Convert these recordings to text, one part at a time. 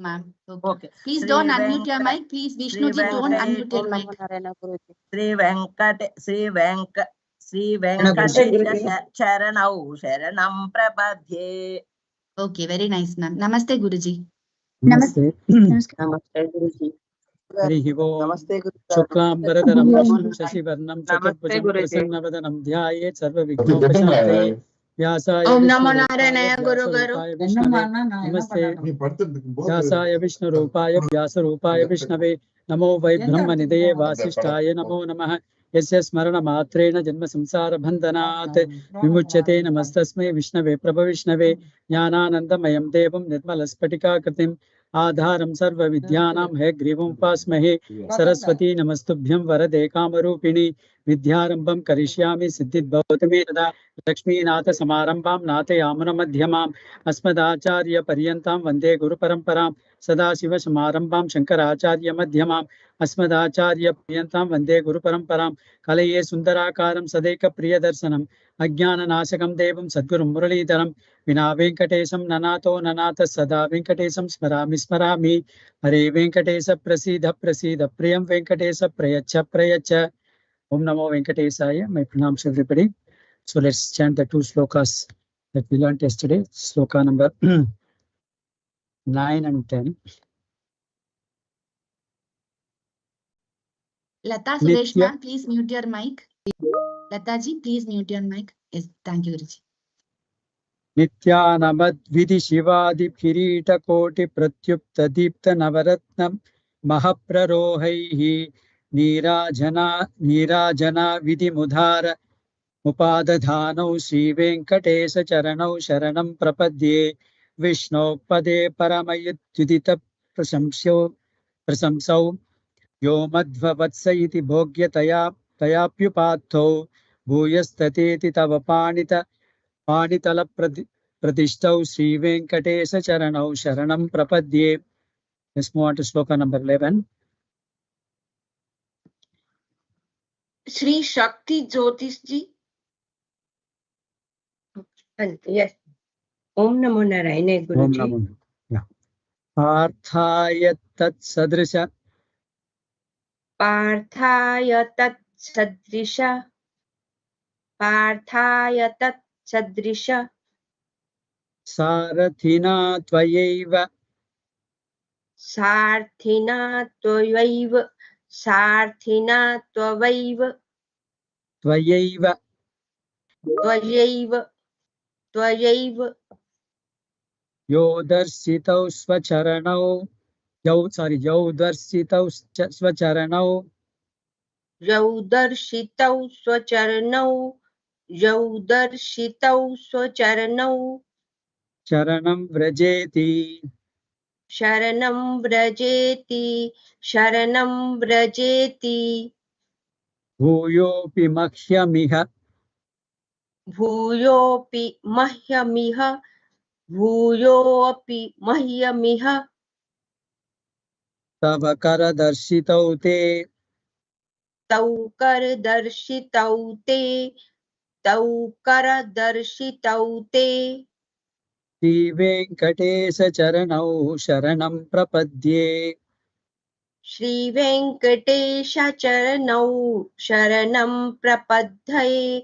ma'am. Okay. Please Sri don't unmute Venkat- your mic. Please, Vishnuji, don't unmute your mic. Sri Venkatesha Charanau Sharanam Prapadhye. Okay, very nice, ma'am. Namaste, Guruji. Namaste. Namaste, Guruji. Harihi Om. Namaste, Guruji. Shuklam Bharadharam Vishnum Shashivarnam Chaturbhujam Prasannavadhanam Dhyayet Sarva Vignopashantये. Vyasaya Om Vishnu Namo Rupaya Narayana Guru Guru. Vyasarupaya Vishnave. Namaste. Vyasaya Vishnu Rupaya Vyasarupaya Vishnave. Namo Vai Brahma Nidaye Vasishtaya Namo Namah. Yasya Smarana Matrena Janma Samsara Bandhanat Vimuchyate Namastasmai Vishnave Prabha Vishnave. Jnananandamayam Devam Nirmalaspatika Kritim Adharam Sarva Vidyanam Hegrivam Upasmahe. Saraswati Namastubhyam Varade Kamarupini. Vidyarambam Karishyami Siddhit Bhavatame Tada. Lakshmi Natha Samarambam Nathe Amana Madhyamam Asmadacharya Paryantam Vande Guru Paramparam Sada Shiva Samarambam Shankaracharya Madhyamam Asmadacharya Paryantam Vande Guru Paramparam Kalaye Sundarakaram Sadeka Priyadarsanam Ajnana Nasakam Devam Sadgurum Muralidharam Vina Venkatesam Nanato Nanata Sada Venkatesam Smarami Smarami Hare Venkatesa Prasida Prasida Priyam Venkatesa Prayacha Prayacha. Om Namo Venkatesaya. My pranams everybody. So let's chant the two slokas that we learned yesterday. Sloka number 9 and 10. Lata Suresh, ma'am, please mute your mic. Lata ji, please mute your mic. Yes, thank you, Guruji. Nityanamad Vidhi Shivadi Kirita Koti Pratyupta Deepta Navaratnam Mahaprarohaihi Nirajana Vidhi Mudhara Upadadhanau Sri Venkatesa Charanau Sharanam Prapadye Vishnu Pade Paramayuddhita Prasamsau Yo Madhvavatsa iti Bhogya Tayapyupatho Bhuyastateti Tava Panitala Pradishtau Sri Venkatesa Charanau Sharanam Prapadye. Let's move on to sloka number 11. Shri Shakti Jyotish ji. Yes. Om Namo Narayana Guruji. Om Namo. Yeah. Parthaya Tat Sadrisha. Parthaya Tat Sadrisha. Parthaya Tat Sadrisha. Sarathina Tvayaiva. Sarthina Tvayaiva. Sarthina Tvayaiva. Tvayaiva. Tvayaiva. Tvayaiva. Yodarsitau Swacharanau. Yodarsitau Swacharanau. Yaudarshitau Swacharanau. Yaudarshitau Swacharanau. Sharanam Vrajeti. Sharanam Vrajeti. Sharanam Vrajeti. Bhuyopi Makhyamiha. Bhuyopi Mahyamiha. Bhuyopi Mahyamiha. Tava Karadarshitau te. Taukar darshitau te. Taukar darshitau te. Sri Venkatesa Charanau Sharanam Prapadye. Shri Venkatesha Charanau Sharanam Prapadhaye.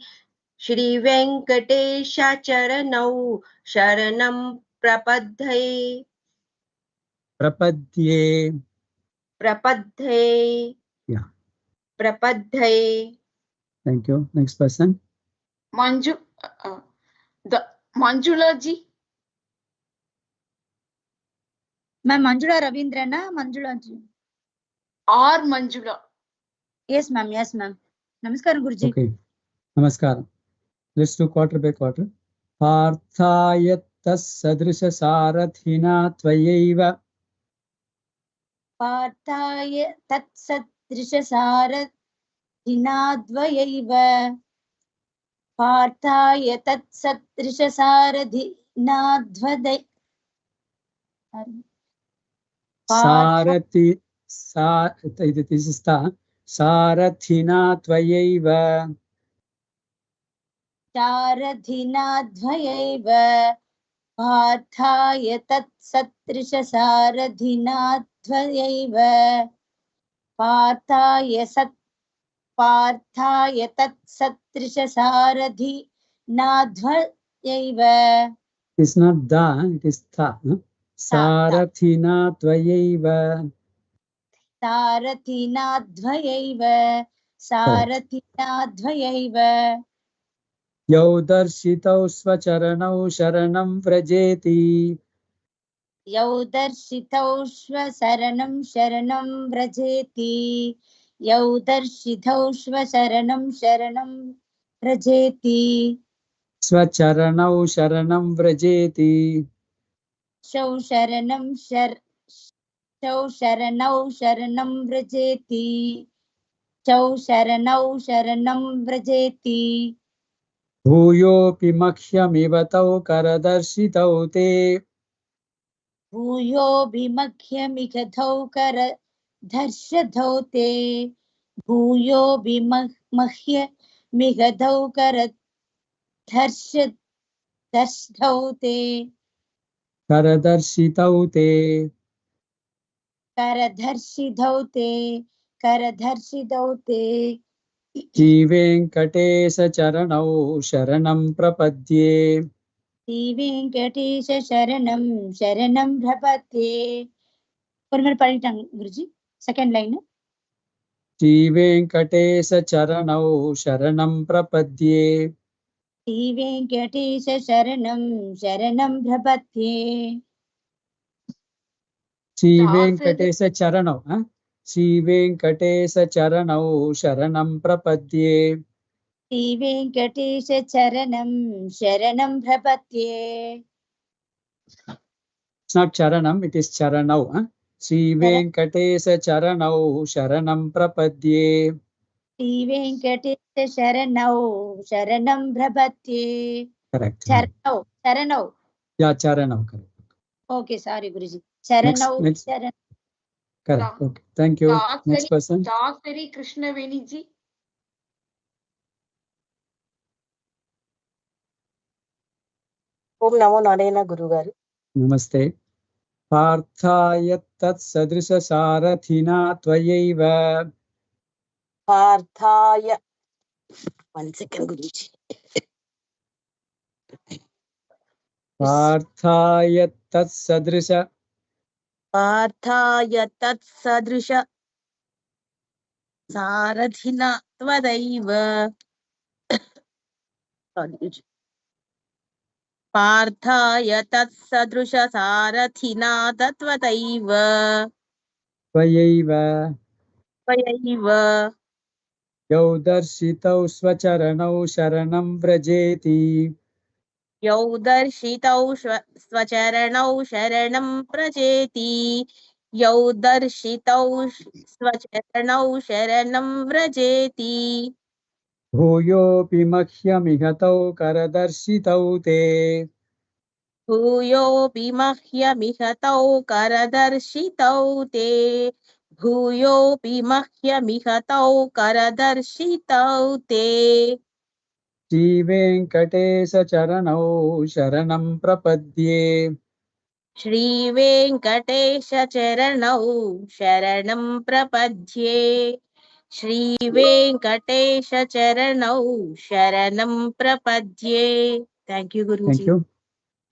Shri Venkatesha Charanau Sharanam Prapadhaye. Prapadye. Prapadhaye. Yeah. Prapadhaye. Thank you. Next person. The Manjula ji. Ma'am, Manjula Ravindrana, Manjula ji. Or Manjula. Yes, ma'am. Yes, ma'am. Namaskaram, Guruji. Okay. Namaskaram. Let's do quarter by quarter. Parthaya tas sadrisha sarathina tvayaiva. Parthaya tat sadrisha sarathina dvayaiva. Parthaya tat sadrisha sarathina dvayaiva. Sarathi. This is the Sarathina tvayaiva. Sarathina dvayaiva. पार्थाय तत्सदृशसारथिना त्वयैव पार्थाय तत्सदृशसारथिना त्वयैव. It's not da, it is tha. Sarathina tvayaiva. सारथिना द्वयैव सारथिना द्वयैव. Yau darshitau svacharanau sharanam vrajeti. यौ दर्शितौ शरणं शरणं व्रजेति. यौ दर्शितौ शरणं व्रजेति. Svacharanau sharanam vrajeti. शौ शरणं व्रजेति. चौ शरणं व्रजेति. Bhuyopi makhyamivatau karadarshitau te. भूयोऽभिमख्यमिगधौ करधर्षधौ ते. भूयोऽभिमख्यमिगधौ करधर्षधौ ते. Karadarshitau te. करधर्षिधौ ते. Jivenkatesa charanau sharanam prapadye. Shrivenkatesha शरणं प्रपद्ये. ஒரு மாதிரி பாடிட்டாங்க Guruji. Second line. Jivenkatesa charanau sharanam prapadye. Shrivenkatesha शरणं प्रपद्ये. Jivenkatesa charanau. Jivenkatesa charanau sharanam prapadye. Shrivenkatesha शरणं प्रपद्ये. It's not charanam, it is charanau. Jivenkatesa charanau sharanam prapadye. Shrivenkatesha शरणं प्रपद्ये. Correct. शरणौ. Yeah, charanau. Correct. Okay, sorry Guruji. शरणौ. Next. Correct. Okay. Thank you. Next person. Dr. Krishnaveni ji. ఓం నమో నారాయణ గురుగారు. Namaste. Parthaya tat sadrisha sarathina tvayaiva. పార్థాయ 1 second Guruji. Parthaya tat sadrisha. పార్థాయ తత్సదృశ సారథిన త్వదైవ. పార్థాయ తత్సదృశ సారథినా తత్వదైవ. Tvayaiva. త్వయైవ. Yau darshitau svacharanau sharanam vrajeti. యౌ దర్శితౌ స్వచరణౌ శరణం ప్రజేతి. యౌ దర్శితౌ స్వచరణౌ శరణం వ్రజేతి. Bhuyopi makhyamihatau karadarshitau te. భూయోపి మహ్యమిహతౌ కరదర్శితౌ తే. భూయోపి మహ్యమిహతౌ కరదర్శితౌ తే. Jivenkatesa charanau sharanam prapadye. Shri Venkatesha చరణౌ శరణం ప్రపద్యే. శ్రీ వెంకటేశ చరణౌ శరణం ప్రపద్యే. Thank you Guruji.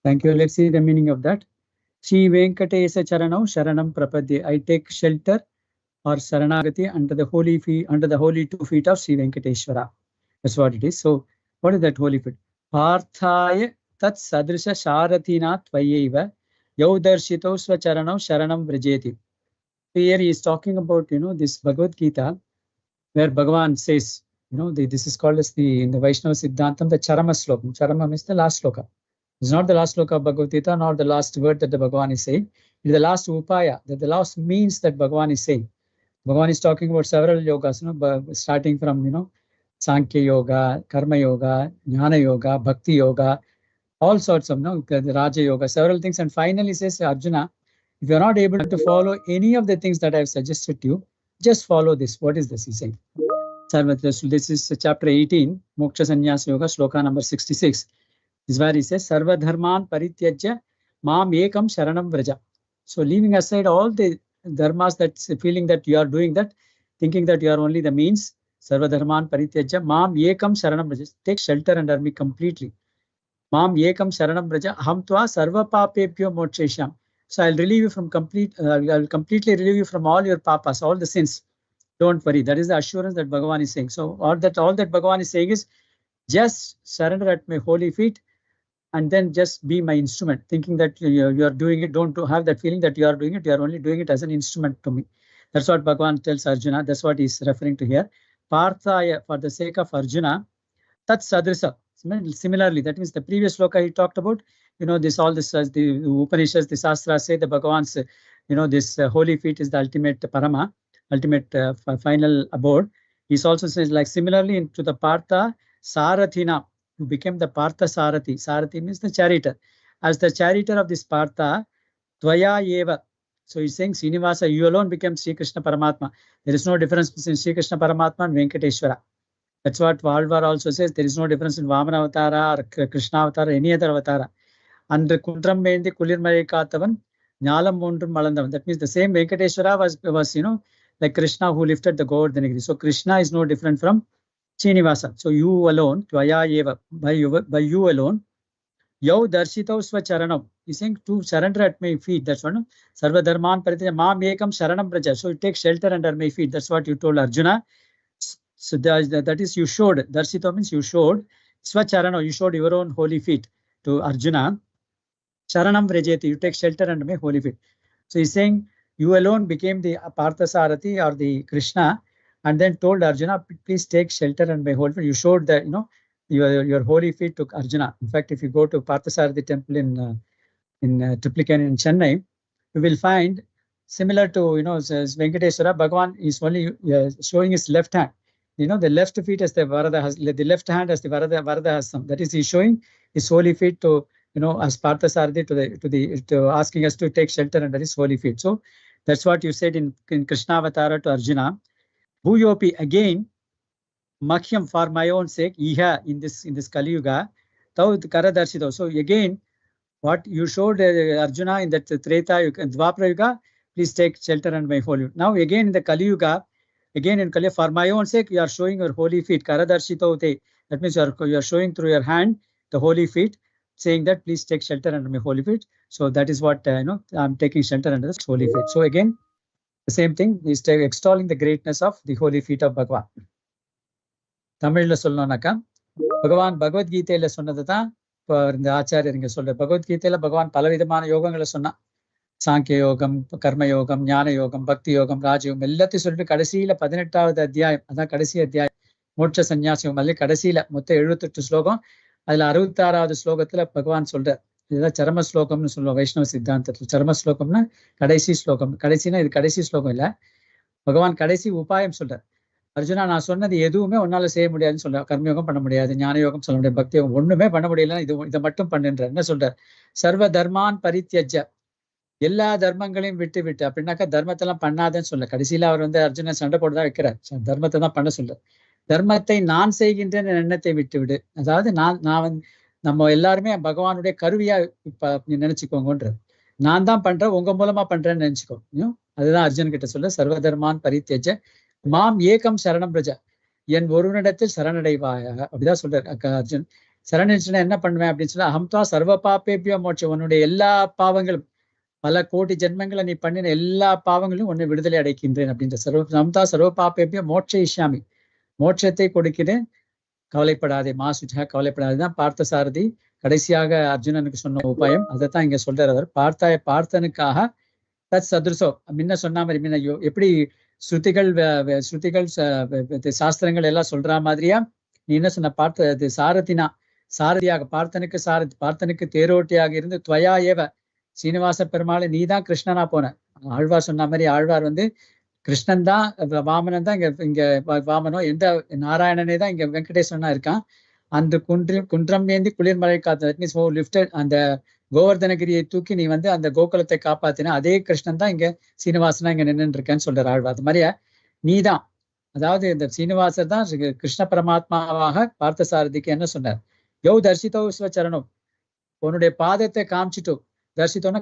Thank you. Let's see the meaning of that. Shri Venkatesa charanau sharanam prapadye. I take shelter or saranagati under the holy 2 feet of Shri Venkateshwara. That's what it is. So what is that holy feet? Parthaya tat sadrisha sharathina tvayaiva yau darshito svacharanau sharanam vrajeti. Here he is talking about, this Bhagavad Gita, where Bhagavan says, this is called as in the Vaishnava Siddhantam, the Charama Slokam. Charama means the last sloka. It's not the last sloka of Bhagavad Gita, nor the last word that the Bhagavan is saying. It is the last upaya, that the last means that Bhagavan is saying. Bhagavan is talking about several yogas, starting from, Sankhya Yoga, Karma Yoga, Jnana Yoga, Bhakti Yoga, all sorts of, the Raja Yoga, several things. And finally says, Arjuna, if you are not able to follow any of the things that I have suggested to you, just follow this. What is this? He's saying. This is chapter 18, Moksha Sannyasa Yoga, sloka number 66. This is where he says, Sarva Dharman Parityajya Mam Ekam Sharanam Vraja. So leaving aside all the dharmas, that's feeling that you are doing that, thinking that you are only the means, Sarva Dharman Parityaja, Mam Ekam Sharanam Vraja. Take shelter under me completely. Mam Ekam Sharanam Vraja, Aham Tva Sarva Papepyo Mokshesham. So I'll relieve you from I'll completely relieve you from all your papas, all the sins. Don't worry. That is the assurance that Bhagavan is saying. So all that Bhagavan is saying is just surrender at my holy feet and then just be my instrument, thinking that you are doing it. Don't have that feeling that you are doing it. You are only doing it as an instrument to me. That's what Bhagavan tells Arjuna. That's what he's referring to here. Parthaya, for the sake of Arjuna, Tat Sadrisa. Similarly, that means the previous sloka he talked about, this all this the Upanishads, the Shastras say the Bhagavan's, this holy feet is the ultimate parama, ultimate final abode. He also says, like similarly to the Partha Sarathina, who became the Partha Sarathi. Sarathi means the charioteer. As the charioteer of this Partha, Tvaya Eva. So he's saying, Srinivasa, you alone became Sri Krishna Paramatma. There is no difference between Sri Krishna Paramatma and Venkateshwara. That's what Valvar also says. There is no difference in Vamana Avatara or Krishna Avatara, any other Avatara. And Kundram Mendi Kulir Marikatavan, Nyalam Mundrum Malandavan. That means the same Venkateshwara was like Krishna who lifted the Govardhanagiri. So Krishna is no different from Srinivasa. So you alone, Tvaya Eva, by you alone, Yau Darshitau Swacharanam. He's saying to surrender at my feet. That's one. Sarva Dharman Parityaja Mam Ekam Sharanam Braja. So you take shelter under my feet. That's what you told Arjuna. So that is you showed. Darshito means you showed. Swacharana, you showed your own holy feet to Arjuna. Sharanam Vrajeti, you take shelter under my holy feet. So he's saying you alone became the Parthasarathi or the Krishna, and then told Arjuna, please take shelter under my holy feet. You showed that your holy feet to Arjuna. In fact, if you go to Parthasarathi temple in Triplicane in Chennai, you will find similar to Venkateswara, Bhagavan is only showing his left hand. The left feet as the Varada has, the left hand as the Varada has some. That is, he's showing his holy feet to, as Parthasarathi to asking us to take shelter under his holy feet. So that's what you said in Krishna Avatara to Arjuna. Bhuyopi, again, Makhyam, for my own sake, Iha, in this Kali Yuga, Tau Karadarshito. So again, what you showed Arjuna in that Treta Yuga, Dvapara Yuga, please take shelter under my holy feet. Now again in the Kali Yuga, again in Kali, for my own sake, you are showing your holy feet. Karadarshito te. That means you are showing through your hand the holy feet, saying that please take shelter under my holy feet. So that is what I'm taking shelter under this holy feet. So again, the same thing is extolling the greatness of the holy feet of Bhagavan. Tamil la solnonaka, Bhagavan Bhagavad Gita la sonnadha for the Acharya inga solra. Bhagavad Gita la Bhagavan பலவிதமான யோகங்களை சொன்னா. சாங்கிய யோகம், கர்ம யோகம், ஞான யோகம், பக்தி யோகம், ராஜயோகம் எல்லாத்தையும் சொல்லிட்டு கடைசியில 18வது அத்தியாயம், அதான் கடைசி அத்தியாயம், மோட்ச சன்னியாசம் அல்ல கடைசியில மொத்தம் 78 ஸ்லோகம். அதுல 66வது ஸ்லோகத்துல பகவான் சொல்றார். இதுதான் சரம ஸ்லோகம்னு சொல்லுவோம் வைஷ்ணவ சித்தாந்தத்துல. சரம ஸ்லோகம்னா கடைசி ஸ்லோகம். கடைசினா இது கடைசி ஸ்லோகம் இல்ல. பகவான் கடைசி உபாயம் சொல்றார். அர்ஜுனா, நான் சொன்னது எதுவுமே உன்னால செய்ய முடியாதுன்னு சொல்ற. கர்மயோகம் பண்ண முடியாது, ஞான யோகம் சொல்ல முடியாது, பக்தி யோகம் ஒண்ணுமே பண்ண முடியல, இதை மட்டும் பண்ணுன்றார். என்ன சொல்றார்? சர்வ தர்மான் பரித்யஜ, எல்லா தர்மங்களையும் விட்டு அப்படின்னாக்கா தர்மத்தெல்லாம் பண்ணாதேன்னு சொல்ல. கடைசியில அவர் அர்ஜுனன் சண்டை போட்டுதான் வைக்கிறார். தர்மத்தை தான் பண்ண சொல்ற. தர்மத்தை நான் செய்கின்றேன் எண்ணத்தை விட்டு விடு. அதாவது நான் நம்ம எல்லாருமே பகவானுடைய கருவியா நினைச்சுக்கோங்கன்ற. நான் தான் பண்றேன், உங்க மூலமா பண்றேன்னு நினைச்சுக்கோ. அதுதான் அர்ஜுன் கிட்ட சொல்ல. சர்வ தர்மான் பரித்யஜ மாம் ஏகம் சரணம் பிரஜ, என் ஒருவனிடத்தில் சரணடைவாயாக. அப்படிதான் சொல்றாரு அர்ஜுன். சரணடைச்சுன்னா என்ன பண்ணுவேன் அப்படின்னு சொன்னா, அஹம்தா சர்வ பாப்பேபியோ மோட்சம், உன்னுடைய எல்லா பாவங்களும், பல கோடி ஜென்மங்களை நீ பண்ணின எல்லா பாவங்களும் உன்னை விடுதலை அடைக்கின்றேன் அப்படின்ற. அஹம்தா சர்வ பாப்பேபியோ மோட்ச இஷ்யாமி, மோட்சத்தை கொடுக்கிறேன், கவலைப்படாதே, மாசுஜா கவலைப்படாதேதான் பார்த்தசாரதி கடைசியாக அர்ஜுனனுக்கு சொன்ன உபாயம். அதைத்தான் இங்க சொல்றாரு அவர். பார்த்தனுக்காக தத் சதுர்சோ, முன்ன சொன்ன மாதிரி முன்ன எப்படி ஸ்ருதிகள் சாஸ்திரங்கள் எல்லாம் சொல்ற மாதிரியா நீ என்ன சொன்ன? சாரதியாக பார்த்தனுக்கு தேரோட்டியாக இருந்து துவயா ஏவ சீனிவாச பெருமாளை நீதான் கிருஷ்ணனா போன. ஆழ்வார் சொன்ன மாதிரி ஆழ்வார் கிருஷ்ணன் தான், வாமனன் தான் இங்க வாமனோ, எந்த நாராயணனே தான் இங்க வெங்கடேஸ்வரனா இருக்கான். அந்த குன்றம் ஏந்தி குளிர்மலை காத்து லிப்டட், அந்த கோவர்தனகிரியை தூக்கி நீ அந்த கோகுலத்தை காப்பாத்தினா அதே கிருஷ்ணன் தான் இங்க சீனிவாசனா இங்க நின்று இருக்கேன்னு சொல்றாரு ஆழ்வார். அது மாதிரியா நீதான், அதாவது இந்த சீனிவாசர் தான் கிருஷ்ண பரமாத்மாவாக பார்த்தசாரதிக்கு என்ன சொன்னார்? யோ தர்ஷிதோ ஸ்வச்சரணம், உன்னுடைய பாதத்தை காமிச்சிட்டோ, தரிசித்தோன்னா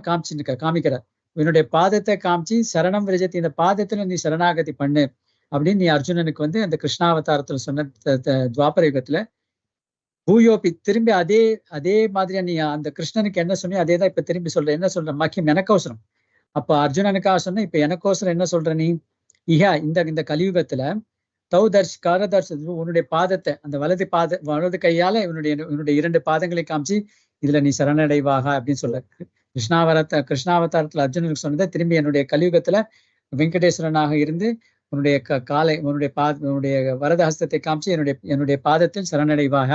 காமிக்கிற என்னுடைய பாதத்தை காமிச்சு சரணம் விரஜத்தி, இந்த பாதத்துல நீ சரணாகதி பண்ணு அப்படின்னு நீ அர்ஜுனனுக்கு வந்து அந்த கிருஷ்ணாவதாரத்துல சொன்ன துவாபர யுகத்துல பூயோபி திரும்பி அதே மாதிரியா நீ அந்த கிருஷ்ணனுக்கு என்ன சொன்னியோ அதே தான் இப்ப திரும்பி சொல்ற. என்ன சொல்ற? மக்கியம் எனக்கோசரம். அப்ப அர்ஜுனனுக்காக சொன்ன, இப்ப எனக்கோசரம் என்ன சொல்ற நீ? இந்த கலியுகத்துல உன்னுடைய பாதத்தை அந்த வலது கையால உன்னுடைய 2 பாதங்களை காமிச்சு இதுல நீ சரணடைவாக அப்படின்னு சொல்ல. கிருஷ்ணாவதாரத்துல அர்ஜுனனுக்கு சொன்னதை திரும்பி என்னுடைய கலியுகத்துல வெங்கடேஸ்வரனாக இருந்து உன்னுடைய வரத ஹஸ்தத்தை காமிச்சு என்னுடைய பாதத்தில் சரணடைவாக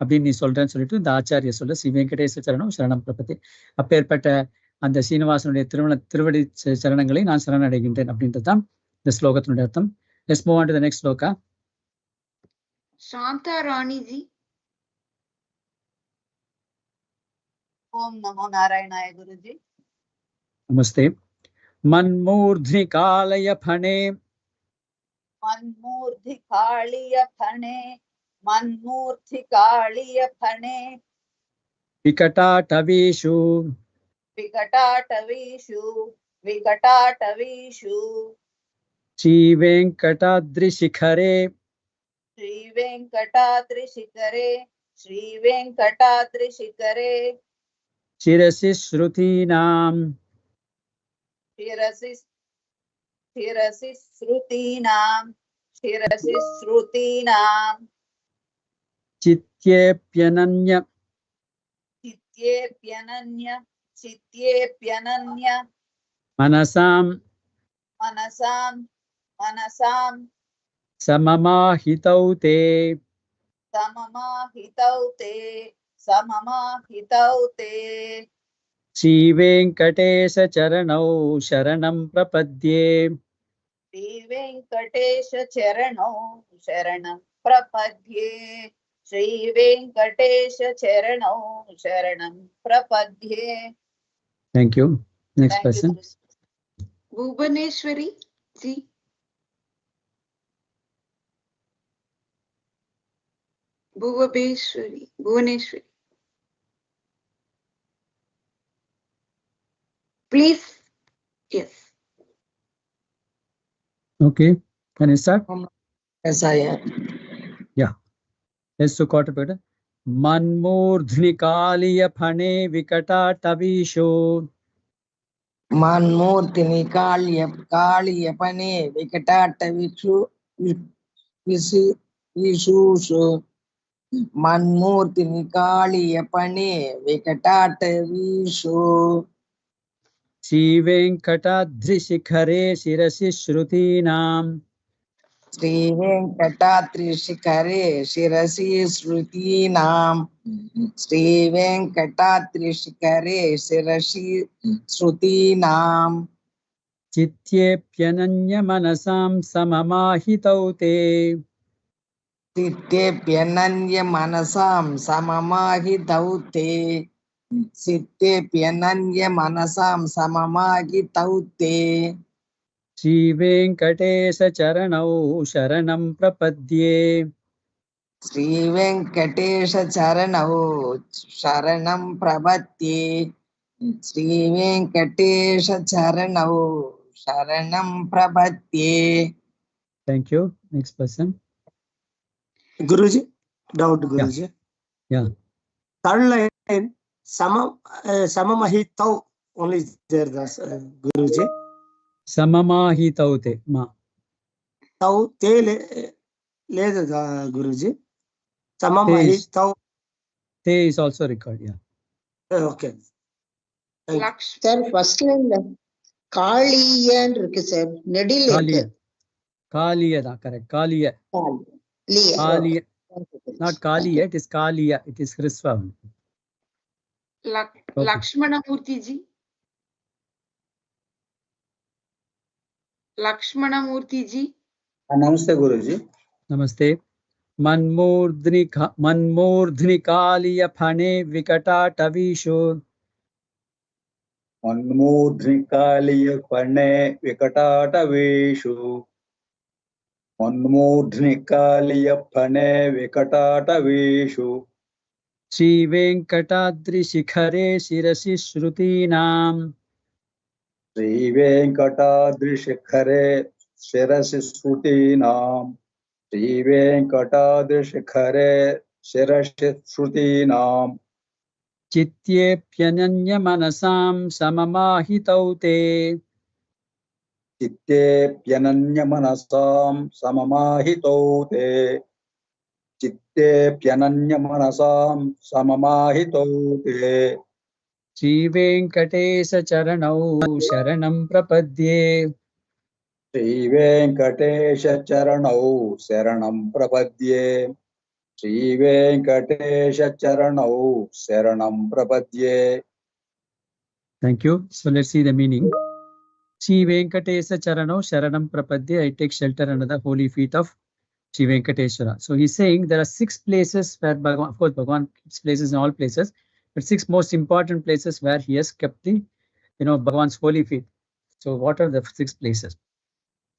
அப்படின்னு நீ சொல்றேன்னு சொல்லிட்டு இந்த ஆச்சாரிய சொல்ல, ஸ்ரீ வெங்கடேஸ்வர சரணம் சரணம் பிரபத்தி. அப்பேற்பட்ட அந்த சீனிவாசனுடைய திருவடி சரணங்களை நான் சரணடைகின்றேன் அப்படின்றதுதான் இந்த ஸ்லோகத்தினுடைய அர்த்தம். Let's move on to the next sloka. Shanta Rani ji. Om Namo Narayanaaya Guruji. Namaste. Manmurdhni kalaya phane. Manmurdhi kaliya phane. Manmurdhi kaliya phane. Vikatatavishu. Vikatatavishu. Vikatatavishu. Shri Venkatadri Shikhare. Shri Venkatadri Shikhare. Shri Venkatadri Shikhare. Shirasi Shrutinam. Shirasi Shrutinam. Shirasi Shrutinam. Chityepyananya. Chityepyananya. Chityepyananya. Manasam. Manasam. Manasam. Samamahitau te. Samamahitau te. Samamahitau te. Shri Venkatesha Charanau Sharanam Prapadye. Shri Venkatesha Charanau Sharanam Prapadye. Shri Venkatesha Charanau Sharanam Prapadye. Thank you. Next Thank person. you. Bhuvaneshwari ji. Bhuvaneshwari. Please. Yes. Okay. Can you start? Yes, I am. Yeah. Let's do quarter better. Manmurdhni kaliya phane vikatatavishu. Manmurtini kaliya pane vikatatavishu vishushu. Manmurtini kaliya pane vikatatavishu. Shri Venkatadri Shikhare Shirasi Shrutinam. Shri Venkatadri Shikhare Shirasi Shrutinam. Shri Venkatadri Shikhare Shirasi Shrutinam. Chityepyananya Manasam Samamahitau te. Sityepyananya Manasam Samamahitau te. Sityepyananya Manasam Samamahitau te. Shri Venkatesha Charanau Sharanam Prapadye. Shri Venkatesha Charanau Sharanam Prabhati. Shri Venkatesha Charanau Sharanam Prabhati. Thank you. Next person. Guruji, doubt Guruji. Yeah. Third line, samamahitau only is there, Guruji. Samamahitau te. Ma. Tau te leda Guruji. Samamahitau. Te is also required. Yeah. Okay. Sir, first line Kaliyan இருக்கு sir. நெடில் இருக்கு. Kaliya da correct. Kaliya. Kaliya. Not Kaliya, it is Kaliya. It is Hrisva. Lakshmana Murthy ji. Lakshmana Murthy ji. Namaste Guruji. Namaste. Manmurdhni Kaliya phane vikatatavishu. Manmurdhni Kaliya phane vikatatavishu. Manmurdhni Kaliya phane vikatatavishu. Shri Venkatadri Shikhare Shirasi Shrutinam. Shri Venkatadri Shikhare Shirasi Shrutinam. Shri Venkatadri Shikhare Shirasi Shrutinam. Chityepyananya Manasam Samamahitau te. Chittepyananya Manasam Samamahito te. Chittepyananya Manasam Samamahito te. Shri Venkatesa Charanau Sharanam Prapadye. Shri Venkatesha Charanau Saranam Prapadye. Shri Venkatesha Charanau Saranam Prapadye. Thank you. So let's see the meaning. Shri Venkatesa Charanau Sharanam Prapadye. I take shelter under the holy feet of Shri Venkateshwara. So he's saying there are 6 places where Bhagavan, of course, Bhagavan keeps places in all places, but 6 most important places where he has kept the, Bhagavan's holy feet. So what are the 6 places?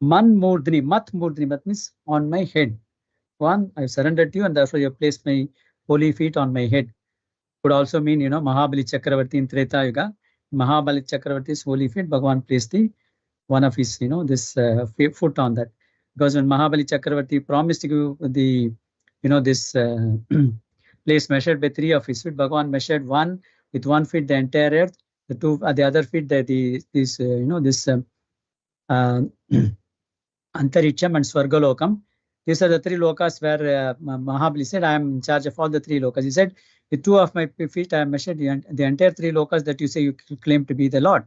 Man Murdhini, Mat Murdhini, Mat means on my head. One, I've surrendered to you and therefore you have placed my holy feet on my head. Could also mean, Mahabali Chakravarti in Treta Yuga. Mahabali Chakravarti's holy feet, Bhagavan placed the one of his, this foot on that. Because when Mahabali Chakravarti promised to give the, this place measured by 3 of his feet, Bhagavan measured one with 1 feet the entire earth, the other feet this Antariksham and Swargalokam. These are the 3 lokas where Mahabali said, I am in charge of all the 3 lokas. He said, with 2 of my feet I have measured the entire 3 lokas that you say you claim to be the Lord.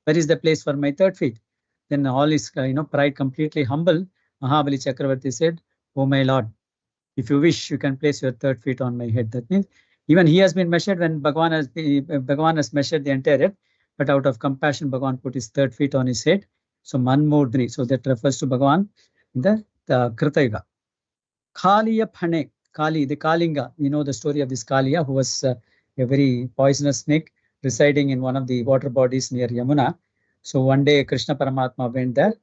Where is the place for my 3rd feet? Then all his pride completely humble. Mahabali Chakravarti said, oh my Lord, if you wish, you can place your 3rd feet on my head. That means even he has been measured when Bhagavan has measured the entire head, but out of compassion, Bhagavan put his 3rd feet on his head. So Manmurdhini. So that refers to Bhagavan in the Krita Yuga. Kaliya Phane, Kali, the Kalinga. We know the story of this Kaliya, who was a very poisonous snake residing in one of the water bodies near Yamuna. So one day Krishna Paramatma went there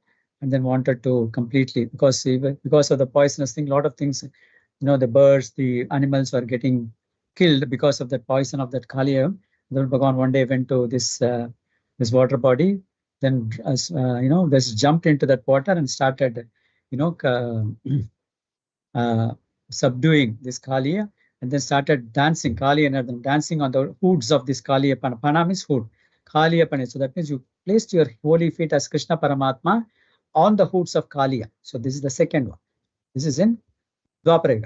and then wanted to completely, because of the poisonous thing, a lot of things, the birds, the animals were getting killed because of the poison of that Kaliya. Then Bhagavan one day went to this water body, then just jumped into that water and started, subduing this Kaliya, and then started dancing, Kaliya, and then dancing on the hoods of this Kaliya. Pana means hood. Kaliya Pane. So that means you placed your holy feet as Krishna Paramatma on the hoods of Kaliya. So this is the second one. This is in Dwapara.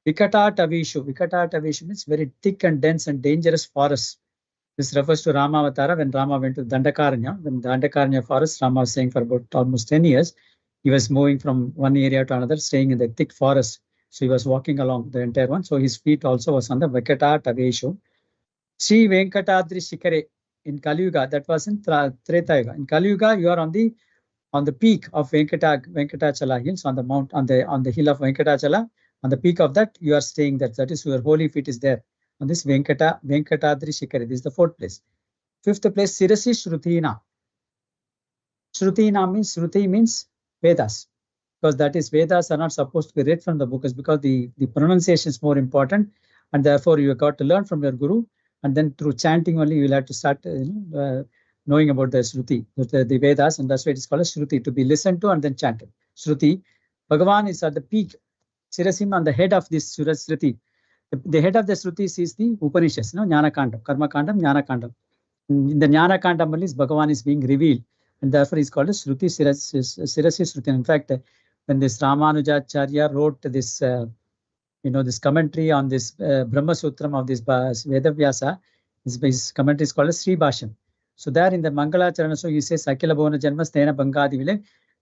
Vikata Tavishu. Vikata Tavishu means very thick and dense and dangerous forest. This refers to Ramavatara when Rama went to Dandakaranya. When Dandakaranya forest, Rama was staying for about almost 10 years. He was moving from one area to another, staying in the thick forest. So he was walking along the entire one. So his feet also was on the Vikata Taveshu. Shri Venkatadri Shikare in Kali Yuga, that was in Treta Yuga. In Kali Yuga, you are on the peak of Venkatachala hills, on the mount, on the hill of Venkatachala. On the peak of that, you are staying there. That is, your holy feet is there. On this Venkatadri Shikare. This is the 4th place. 5th place, Sirasi Shrutina. Shrutina means, Shruti means Vedas. Because that is, Vedas are not supposed to be read from the book, because the pronunciation is more important, and therefore you have got to learn from your guru, and then through chanting only you will have to start knowing about the Shruti, the Vedas, and that's why it is called a Shruti, to be listened to and then chanted. Shruti. Bhagavan is at the peak, Sirasim, on the head of this Shruti. The head of the Shrutis is the Upanishads, Jnana Kandam, Karma Kandam, Jnana Kandam. In the Jnana Kandam only Bhagavan is being revealed, and therefore is called a Shruti Sirasi Shruti. In fact, when this Ramanujacharya wrote this, this commentary on this Brahma Sutram of this Vedavyasa, his commentary is called a Sri Bhasham. So there in the Mangalacharana, so he says, Sakila Bhavana Janma Stena Bangadi Vile,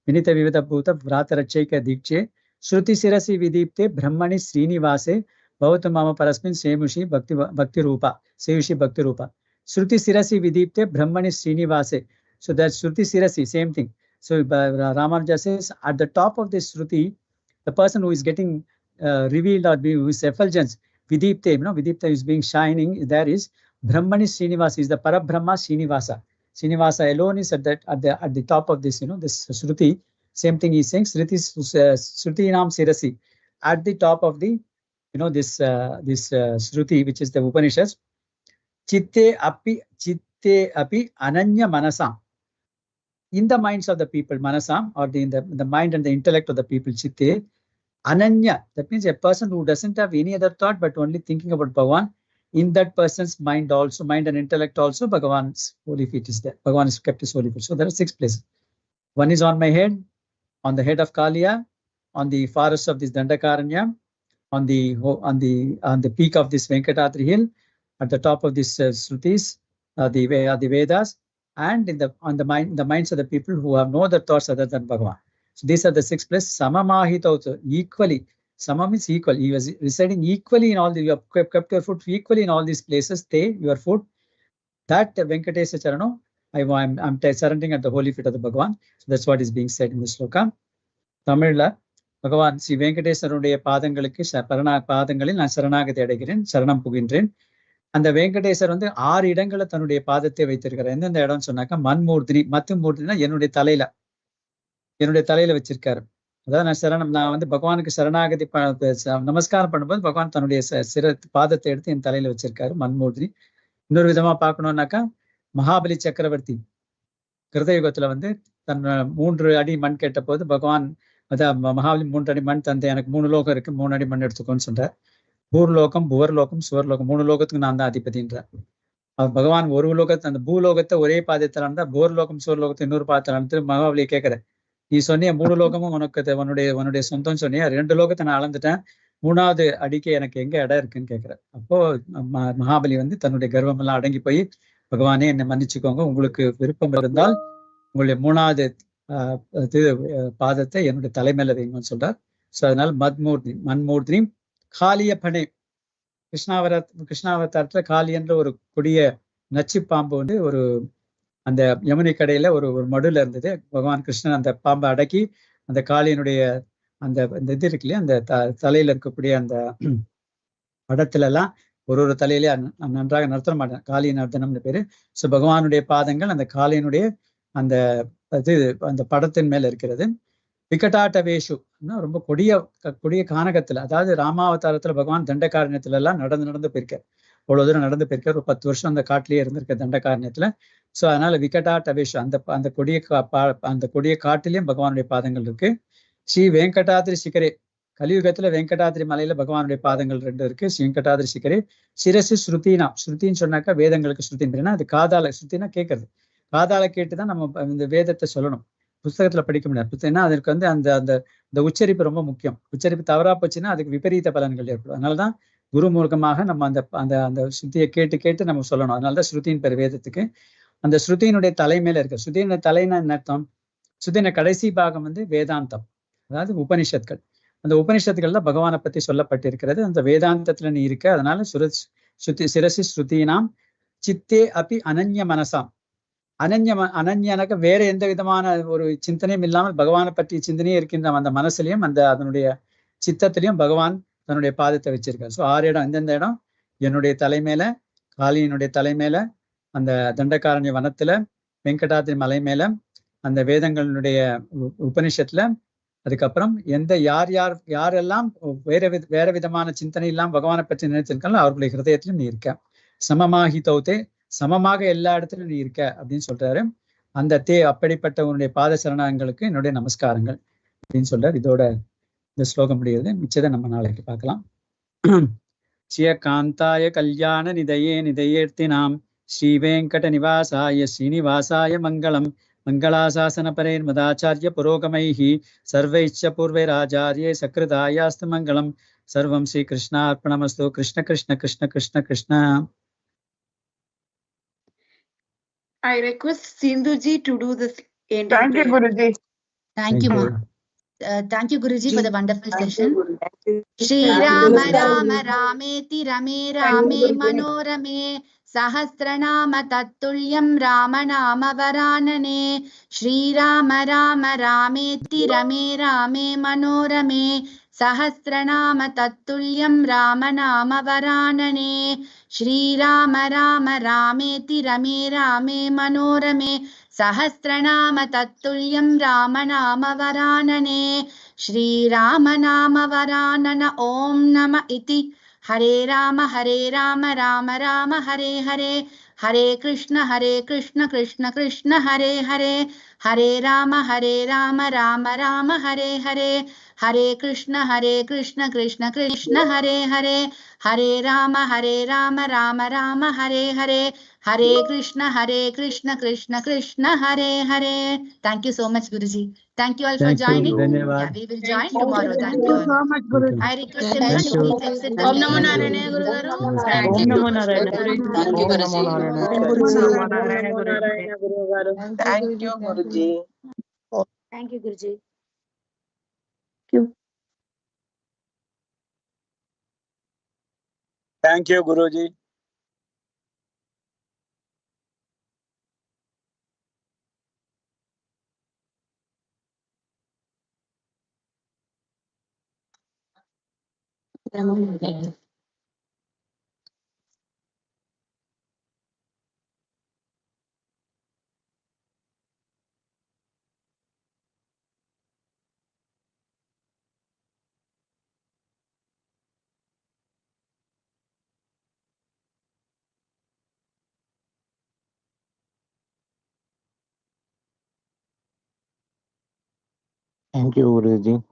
Vinita Vivada Bhuta, Vrata Racheka Dikche, Shruti Sirasi Vidipte, Brahmani Srinivase, Bhavata Mama Parasmin, Semushi Bhakti Rupa, Seyushi Bhakti Rupa. Shruti Sirasi Vidipte, Brahmani Srinivase. So that's Shruti Sirasi, same thing. So Ramanuja says, at the top of this Shruti, the person who is getting revealed or who is effulgence, Vidipte, Vidipte is being shining, there is Brahmani Srinivasa, is the Parabrahma Srinivasa. Srinivasa alone is at the top of this, this Shruti. Same thing he's saying, Shruti Nam Sirasi, at the top of the this Shruti, which is the Upanishads. Chitte api ananya manasam. In the minds of the people, manasam, or in the mind and the intellect of the people, chitte, ananya. That means a person who doesn't have any other thought but only thinking about Bhagavan. In that person's mind also, mind and intellect also, Bhagavan's holy feet is there. Bhagavan is kept his holy feet. So there are 6 places. One is on my head, on the head of Kaliya, on the forest of this Dandakaranya, on the peak of this Venkatadri hill, at the top of this Shrutis, the Vedas, and on the minds of the people who have no other thoughts other than Bhagavan. So these are the 6 places. Samamahita, equally. Sama means equal. He was residing equally in all the. You have kept your foot equally in all these places. Stay your foot. That Venkatesha Charano, I'm surrendering at the holy feet of the Bhagavan. So that's what is being said in the sloka. Tamilla, Bhagavan, Sri Venkateswaruடைய பாதங்களுக்கு பாதங்களில் நான் சரணாகதி அடைகிறேன், சரணம் புகின்றேன். அந்த வெங்கடேசர் வந்து 6 இடங்களை தன்னுடைய பாதத்தை வைத்திருக்கிறார். எந்தெந்த இடம்னு சொன்னாக்கா, மன்மூர்த்தினி, மத்து மூர்த்தினா என்னுடைய தலையில வச்சிருக்காரு. அதாவது நான் வந்து பகவானுக்கு சரணாகதி நமஸ்காரம் பண்ணும்போது பகவான் தன்னுடைய பாதத்தை எடுத்து என் தலையில வச்சிருக்காரு, மன்மூர்த்தினி. இன்னொரு விதமா பார்க்கணும்னாக்கா, மகாபலி சக்கரவர்த்தி கிருதயுகத்துல வந்து தன் 3 அடி மண் கேட்ட போது பகவான், அதான் மகாபலி 3 அடி மண் தந்தை, எனக்கு 3 லோகம் இருக்கு, 3 அடி மண் எடுத்துக்கோன்னு சொல்றார். பூர்லோகம், புவர்லோகம், சுவர்லோகம், 3 லோகத்துக்கு நான் தான் அதிபதின்றார். பகவான் ஒரு லோகத்தை, அந்த பூலோகத்தை ஒரே பாதத்தில் இருந்தா, புவர்லோகம் சுவர்லோகத்தை இன்னொரு பாதத்தில் இருந்து மகாபலியை கேட்கிற, நீ சொன்னிய 3 லோகமும் உனக்கு உன்னுடைய சொந்தம் சொன்னியா, 2 லோகத்தை நான் அளந்துட்டேன், 3வது அடிக்க எனக்கு எங்க இடம் இருக்குன்னு கேட்கிற. அப்போ மகாபலி வந்து தன்னுடைய கர்வம் எல்லாம் அடங்கி போய், பகவானே என்னை மன்னிச்சுக்கோங்க, உங்களுக்கு விருப்பம் இருந்தால் உங்களுடைய 3வது பாதத்தை என்னுடைய தலைமையில வைங்கன்னு சொல்றார். சோ அதனால மன்மூர்த்தி காளிய பனை, கிருஷ்ணாவதாரத்துல காளி என்ற ஒரு கொடிய நச்சு பாம்பு வந்து ஒரு அந்த யமுனை கடையில ஒரு மடுல இருந்தது. பகவான் கிருஷ்ணன் அந்த பாம்பை அடக்கி அந்த காளியனுடைய அந்த இது இருக்கு இல்லையா, அந்த தலையில இருக்கக்கூடிய அந்த படத்துல எல்லாம் ஒரு தலையிலே நன்றாக நடத்த மாட்டேன், காளி நர்த்தனம்னு பேரு. சோ பகவானுடைய பாதங்கள் அந்த காளியனுடைய அந்த படத்தின் மேல இருக்கிறது. விகடாட்ட வேஷு, ரொம்ப கொடிய கானகத்துல, அதாவது ராமாவதாரத்துல பகவான் தண்டகாரண்யத்துல எல்லாம் நடந்து போயிருக்கார். அவ்வளவு தூரம் நடந்து போயிருக்கார். ஒரு 10 வருஷம் அந்த காட்டிலேயே இருந்திருக்க தண்டகாரண்யத்துல. சோ அதனால விகடாட்ட வேஷு, அந்த கொடிய காட்டிலையும் பகவானுடைய பாதங்கள் இருக்கு. ஸ்ரீ வெங்கடாதிரி சிகரே, கலியுகத்துல வெங்கடாதிரி மலையில பகவானுடைய பாதங்கள் 2 இருக்கு. ஸ்ரீ வெங்கடாதிரி சிகரே சிரசு ஸ்ருதினா, ஸ்ருதின்னு சொன்னாக்கா வேதங்களுக்கு ஸ்ருதின்னு, அது காதால, ஸ்ருதினா கேட்கறது, காதால கேட்டுதான் நம்ம இந்த வேதத்தை சொல்லணும். புஸ்தகத்துல படிக்க முடியாது. ஏன்னா அதற்கு வந்து அந்த உச்சரிப்பு ரொம்ப முக்கியம். உச்சரிப்பு தவறா போச்சுன்னா அதுக்கு விபரீத பலன்கள் ஏற்படும். அதனாலதான் குரு மூலமாக நம்ம அந்த ஸ்ருதியை கேட்டு நம்ம சொல்லணும். அதனாலதான் ஸ்ருதியின் பேர் வேதத்துக்கு. அந்த ஸ்ருதியினுடைய தலைமையில இருக்கு. ஸ்ருதியினுடைய தலைனா என்ன அர்த்தம்? ஸ்ருதியின கடைசி பாகம் வந்து வேதாந்தம், அதாவது உபனிஷத்துக்கள். அந்த உபனிஷத்துக்கள்ல பகவானை பத்தி சொல்லப்பட்டிருக்கிறது. அந்த வேதாந்தத்துல நீ இருக்க. அதனால சிரசி ஸ்ருதினாம் சித்தே அப்பி அனன்ய மனசாம். அனன்யனாக்க வேற எந்த விதமான ஒரு சிந்தனையும் இல்லாமல் பகவானை பற்றிய சிந்தனையே இருக்கின்ற அந்த மனசுலயும் அதனுடைய சித்தத்திலையும் பகவான் தன்னுடைய பாதத்தை வச்சிருக்காரு. ஸோ 6 இடம். எந்தெந்த இடம்? என்னுடைய தலைமையில, காளியினுடைய தலைமையில, அந்த தண்டகாரண்ய வனத்துல, வெங்கடாதிரி மலை மேல, அந்த வேதங்களுடைய உபனிஷத்துல, அதுக்கப்புறம் யாரெல்லாம் வேற விதமான சிந்தனை இல்லாம பகவானை பற்றி நினைச்சிருக்காங்களோ அவர்களுடைய ஹிருதயத்திலும் நீ இருக்க. சமமாஹிதௌதே, சமமாக எல்லா இடத்துலயும் நீ இருக்க அப்படின்னு சொல்றாரு. அந்த அப்படிப்பட்ட உன்னுடைய பாத சரணங்களுக்கு என்னுடைய நமஸ்காரங்கள் அப்படின்னு சொல்றாரு. இதோட இந்த ஸ்லோகம் முடியுது. மிச்சதை நம்ம நாளைக்கு பார்க்கலாம். ஸ்ரீகாந்தாய கல்யாண நிதயேர்த்தினாம் ஸ்ரீ வெங்கட நிவாசாய ஸ்ரீனிவாசாய மங்களம். மங்களாசாசன பரேர் மதாச்சாரிய புரோகமைஹி சர்வைச்ச பூர்வைராச்சாரியே சக்ருதாயாஸ்து மங்களம். சர்வம் Sri கிருஷ்ணார்ப்பணமஸ்து. Krishna Krishna Krishna Krishna Krishna. I request Sindhuji to do this. Thank you, Guruji. Thank you, ma. Thank you, Guruji, for the wonderful session. Shri Rama Rama Rameti Rame Rame Manorame Sahasranama Tattulyam Ramanama Varanane. Shri Rama Rama Rameti Rame Rame Manorame Sahasranama Tattulyam Ramanama Varanane. Shri Rama Rama Rameti Rame Rame Manorame सहस्रनाम तत्तुल्यं रामनाम वरानने श्रीरामनाम वरानन ॐ नम इति हरे Ram Ram Ram Hare Hare Hare Krishna Krishna Krishna Hare Hare Hare Ram Ram Ram Hare Hare Hare Krishna Krishna Krishna Hare Hare Hare Ram Ram Ram Hare Hare Hare Krishna Krishna Krishna Hare Hare. Thank you so much, Guruji. Thank you all for Thank you. joining. धन्यवाद. Yeah, we will join tomorrow. Thank you all. so much, Thank Guruji. you. I request Thank everyone to you. please exit the Om meeting. Namo Thank you. Narayana Guru Garu. Namaste. Thank Om you. Namo Narayana. Thank you, Om Namo Guruji. Narayana. Om Thank you. Namo Narayana Guruji. Guru Garu. Thank you, Guruji. Thank you, Guruji. Thank you, Guruji. Thank you, Guruji.